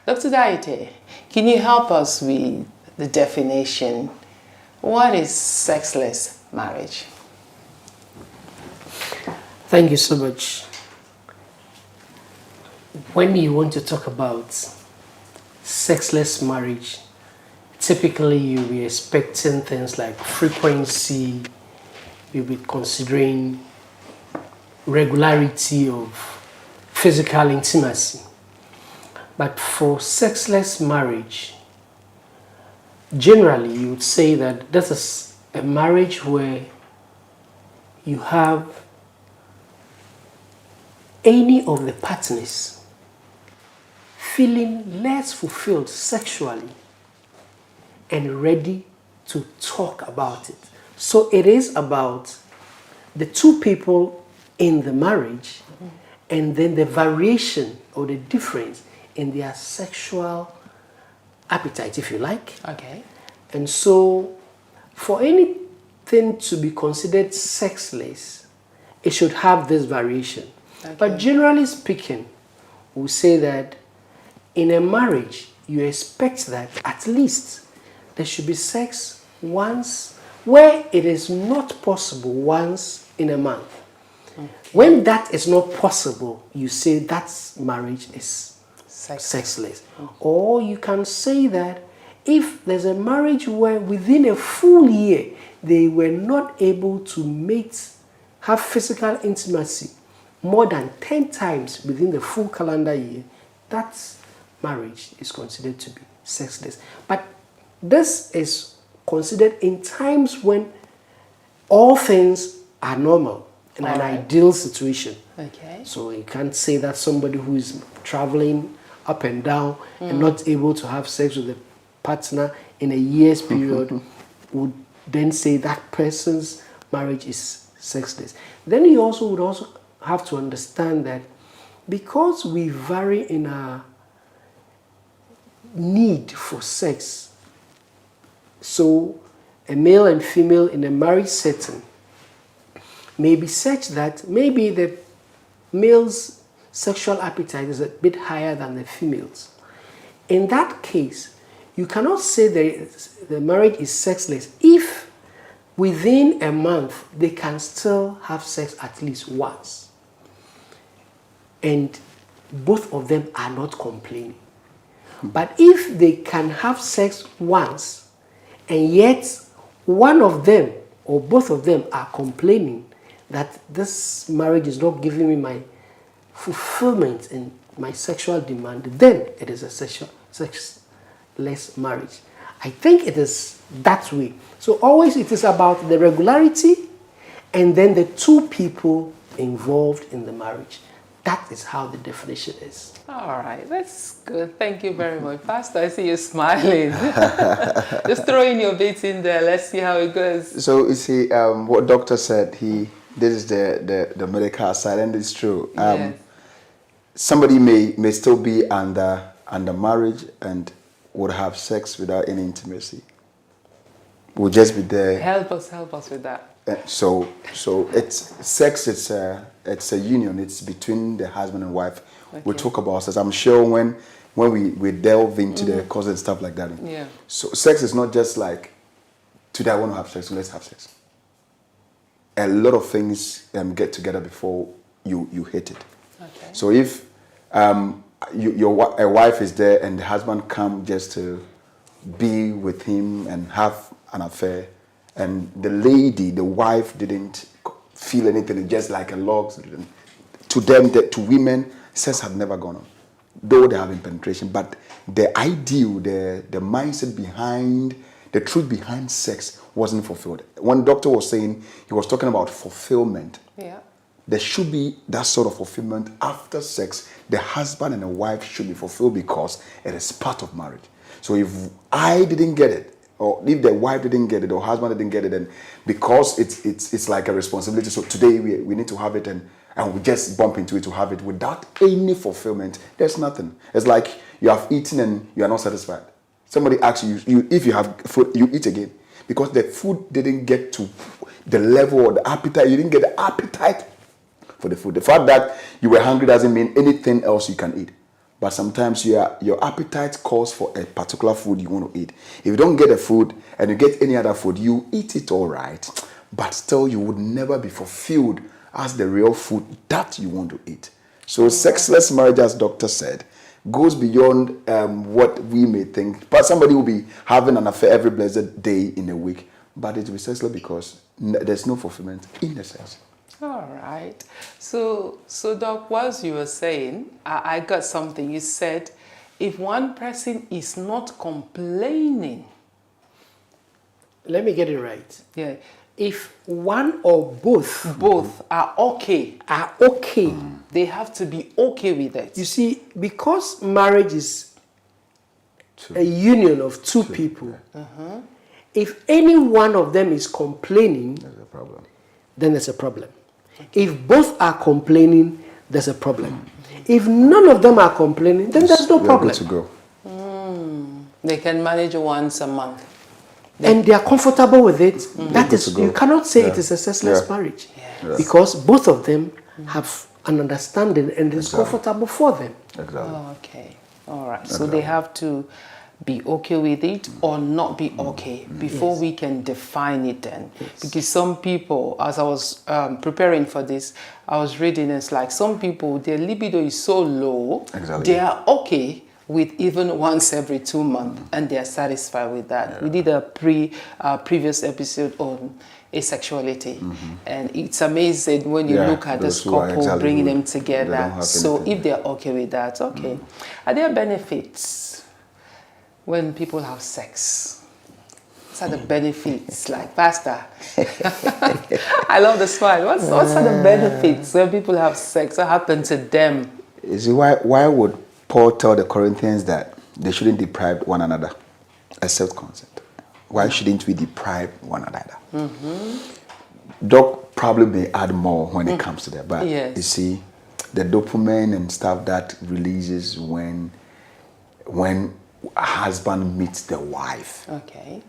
Dr. Daite, can you help us with the definition? What is sexless marriage? Thank you so much. When you want to talk about sexless marriage, typically you'll be expecting things like frequency, you'll be considering regularity of physical intimacy. But for sexless marriage, generally you would say that this is a marriage where you have any of the partners feeling less fulfilled sexually and ready to talk about it. So it is about the two people in the marriage and then the variation or the difference in their sexual appetite, if you like. Okay. And so for anything to be considered sexless, it should have this variation. Okay. But generally speaking, we say that in a marriage, you expect that at least there should be sex once, where it is not possible, once in a month. Okay. When that is not possible, you say that marriage is sexless. Okay. Or you can say that if there's a marriage where within a full year they were not able to have physical intimacy more than 10 times within the full calendar year, that marriage is considered to be sexless. But this is considered in times when all things are normal in an ideal situation. Okay. So you can't say that somebody who is traveling up and down and not able to have sex with a partner in a year's period would then say that person's marriage is sexless. Then you would also have to understand that because we vary in our need for sex, so a male and female in a marriage setting may be such that maybe the male's sexual appetite is a bit higher than the female's. In that case, you cannot say the marriage is sexless if within a month they can still have sex at least once and both of them are not complaining. But if they can have sex once and yet one of them or both of them are complaining that this marriage is not giving me my fulfillment in my sexual demand, then it is a sexless marriage. I think it is that way. So always it is about the regularity and then the two people involved in the marriage. That is how the definition is. All right, that's good. Thank you very much. Pastor, I see you smiling. Just throw in your bit in there. Let's see how it goes. So you see, what doctor said, this is the medical side, and it's true. Yes. Somebody may still be under marriage and would have sex without any intimacy. Will just be there. Help us with that. So it's sex. It's a union. It's between the husband and wife. Okay. We talk about sex. I'm sure when we delve into the cause and stuff like that. Yeah. So sex is not just like today I want to have sex, so let's have sex. A lot of things get together before you hit it. Okay. So if a wife is there and the husband come just to be with him and have an affair, and the wife didn't feel anything, just like a log. To them, to women, sex had never gone on, though they're having penetration. But the ideal, the mindset behind, the truth behind sex wasn't fulfilled. When doctor was saying, he was talking about fulfillment. Yeah. There should be that sort of fulfillment after sex. The husband and the wife should be fulfilled because it is part of marriage. So if I didn't get it, or if the wife didn't get it, or husband didn't get it, then because it's like a responsibility. So today we need to have it, and we just bump into it to have it without any fulfillment. There's nothing. It's like you have eaten and you are not satisfied. Somebody asks you if you have food, you eat again because the food didn't get to the level or the appetite. You didn't get the appetite for the food. The fact that you were hungry doesn't mean anything else you can eat. but sometimes your appetite calls for a particular food you want to eat. If you don't get a food and you get any other food, you eat it all right, but still you would never be fulfilled as the real food that you want to eat. So sexless marriage, as doctor said, goes beyond what we may think. But somebody will be having an affair every blessed day in a week, but it will be sexless because there's no fulfillment in the sex. All right. So Doc, whilst you were saying, I got something. You said, if one person is not complaining. Let me get it right. Yeah. If one or both are okay, they have to be okay with it. You see, because marriage is a union of two people, if any one of them is complaining, There's a problem. then there's a problem. If both are complaining, there's a problem. If none of them are complaining, then there's no problem. Good to go. They can manage once a month. And they are comfortable with it. That Good is, to go. you cannot say Yeah. it is a sexless Yeah. marriage. Yeah. Because both of them have an understanding and it's comfortable for them. Exactly. Okay. All right. So they have to be okay with it or not be okay before we can define it then. Because some people, as I was preparing for this, I was reading, it's like some people, their libido is so low, Exactly. they are okay with even once every 2 months and they are satisfied with that. Yeah. We did a previous episode on asexuality, and it's amazing when you look at this those who are couple exactly bringing good. them They together. don't have So anything. if they're okay with that, okay. Are there benefits when people have sex? What are the benefits? Like, Pastor, I love the smile. What are the benefits when people have sex? What happened to them? You see, why would Paul tell the Corinthians that they shouldn't deprive one another except consent? Why shouldn't we deprive one another? Doc probably may add more when it comes to that, but Yes. you see, the dopamine and stuff that releases when a husband meets the wife Okay.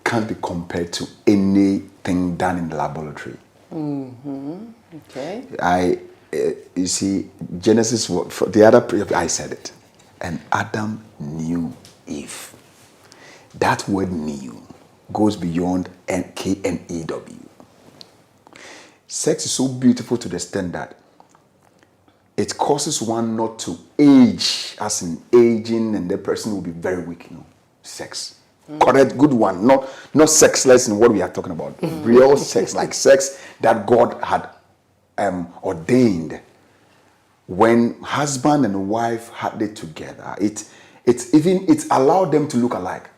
can't be compared to anything done in the laboratory. Okay. You see, Genesis, for the other, I said it, and Adam knew Eve. That word knew goes beyond K-N-E-W. Sex is so beautiful to the extent that it causes one not to age, as in aging, and the person will be very weak. Sex. Correct, good one. Not sexless in what we are talking about. Real sex, like sex that God had ordained. When husband and wife had it together, it allowed them to look alike.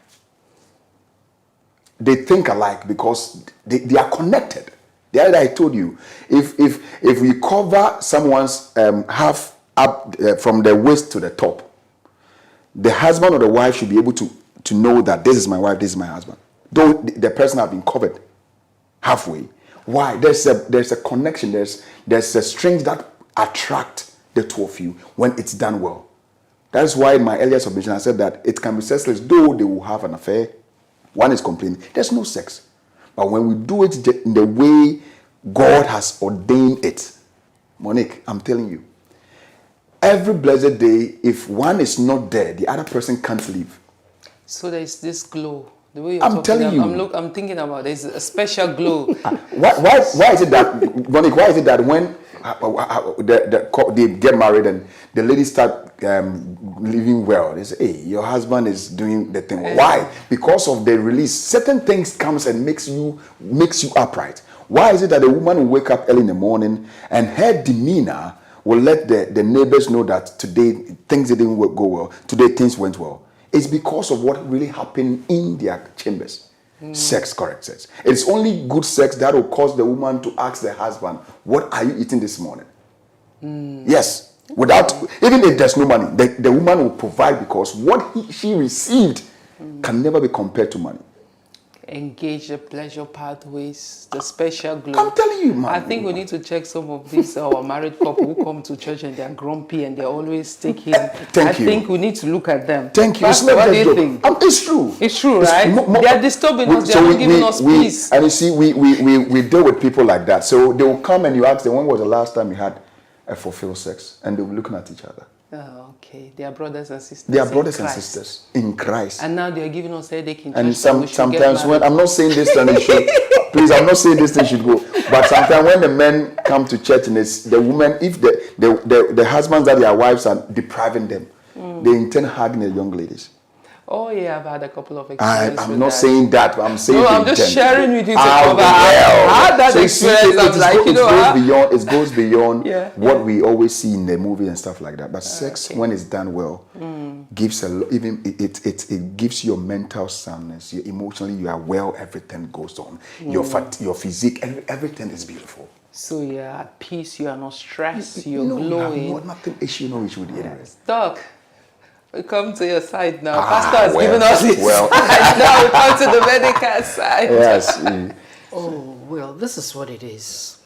They think alike because they are connected. The other day I told you, if we cover someone's half up from the waist to the top, the husband or the wife should be able to know that this is my wife, this is my husband. Though the person have been covered halfway. Why? There's a connection. There's a string that attract the two of you when it's done well. That's why in my earlier submission I said that it can be sexless, though they will have an affair. One is complaining. There's no sex. But when we do it in the way God has ordained it, Monique, I'm telling you, every blessed day, if one is not there, the other person can't leave. So there's this glow. The way you're I'm talking, telling you. I'm thinking about there's a special glow. Why is it that, Monique, why is it that when they get married and the ladies start living well, they say, hey, your husband is doing the thing. Why? Because of the release. Certain things comes and makes you upright. Why is it that a woman will wake up early in the morning and her demeanor will let the neighbors know that today things didn't go well, today things went well? It's because of what really happened in their chambers. Sex, correct sex. It's only good sex that will cause the woman to ask the husband, what are you eating this morning? Yes. Without, even if there's no money, the woman will provide because what she received can never be compared to money. Engage the pleasure pathways, the special glow. I'm telling you, man. I think we need to check some of these our married couple who come to church and they're grumpy and they're always taking. I think we need to look at them. Thank you. Pastor, what do you think? It's true. It's true, right? They are disturbing us. They are not giving us peace. And you see, we deal with people like that. So they will come and you ask them, when was the last time you had a fulfilled sex? And they'll be looking at each other. Oh, okay. They are brothers and sisters. They are brothers in and Christ. sisters in Christ. And now they are giving us headache in church. And that we should get sometimes when married. I'm not saying this thing they should, please, I'm not saying this thing should go. But sometimes when the men come to church and it's the women, if the husbands that their wives are depriving them, they intend hugging the young ladies. Oh yeah, I've had a couple of experiences. I'm not saying that, but I'm saying no, I'm just intent. sharing with you to Ah, cover. well. I had that So you see, experience. I'm like, you know, it goes beyond Yeah, what we always see in the movies and stuff like that. But sex, when it's done well, gives even it gives your mental soundness. You emotionally, you are well. Everything goes on. Your physique, everything is beautiful. So you're at peace. You are not stressed. You You're know, glowing. you have nothing issue, no issue with the other. Doc, we come to your side now. Pastor has well, given us his well. side. Now we come to the medical side. Yes. Oh, well, this is what it is.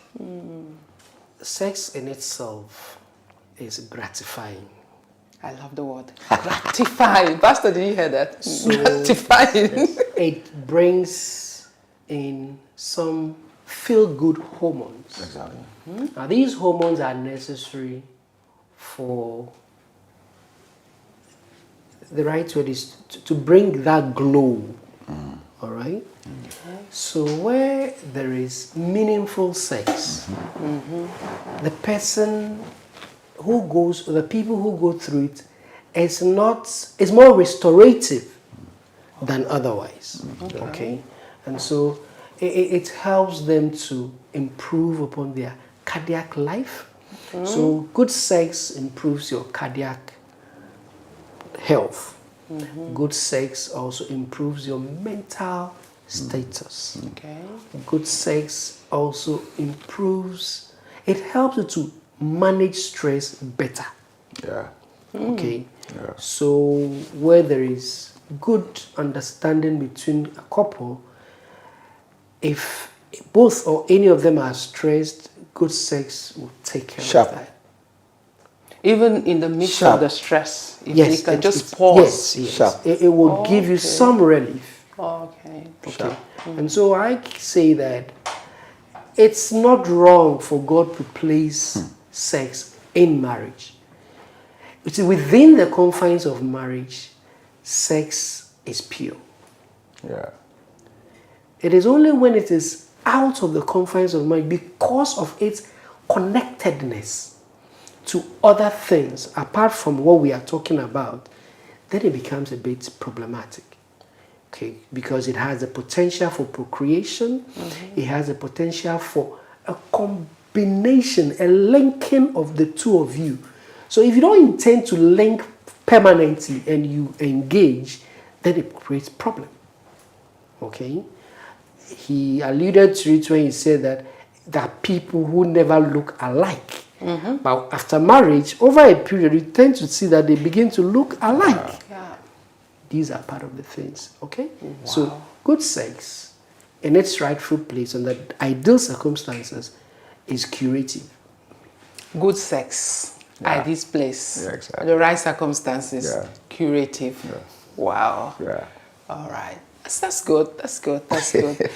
Sex in itself is gratifying. I love the word gratifying. Pastor, did you hear that? So, gratifying. It brings in some feel-good hormones. Exactly. Now, these hormones are necessary for, the right word is to bring that glow. All right? So where there is meaningful sex, the person the people who go through it, it's more restorative than otherwise. Okay? And so it helps them to improve upon their cardiac life. So good sex improves your cardiac health. Good sex also improves your mental status. Okay. Good sex also improves, it helps you to manage stress better. Yeah. Okay. Yeah. So where there is good understanding between a couple, if both or any of them are stressed, good sex will take care Sharp. of that. Even in the midst Sharp. of the stress, if Yes, you can it- just it- pause. Yes, yes. Sharp. It will give you Okay. some relief. Okay. Okay. And so I say that it's not wrong for God to place sex in marriage. It's within the confines of marriage, sex is pure. Yeah. It is only when it is out of the confines of marriage, because of its connectedness to other things apart from what we are talking about, then it becomes a bit problematic. Okay, because it has the potential for procreation, it has the potential for a combination, a linking of the two of you. So if you don't intend to link permanently and you engage, then it creates problem. Okay? He alluded to it when he said that there are people who never look alike. But after marriage, over a period, you tend to see that they begin to look alike. Yeah. These are part of the things, okay? So, good sex in its rightful place under ideal circumstances is curative. Good sex at this place. Yeah, exactly. The right circumstances. Yeah. Curative. Yeah. Wow. Yeah. All right. That's good. That's good. That's good.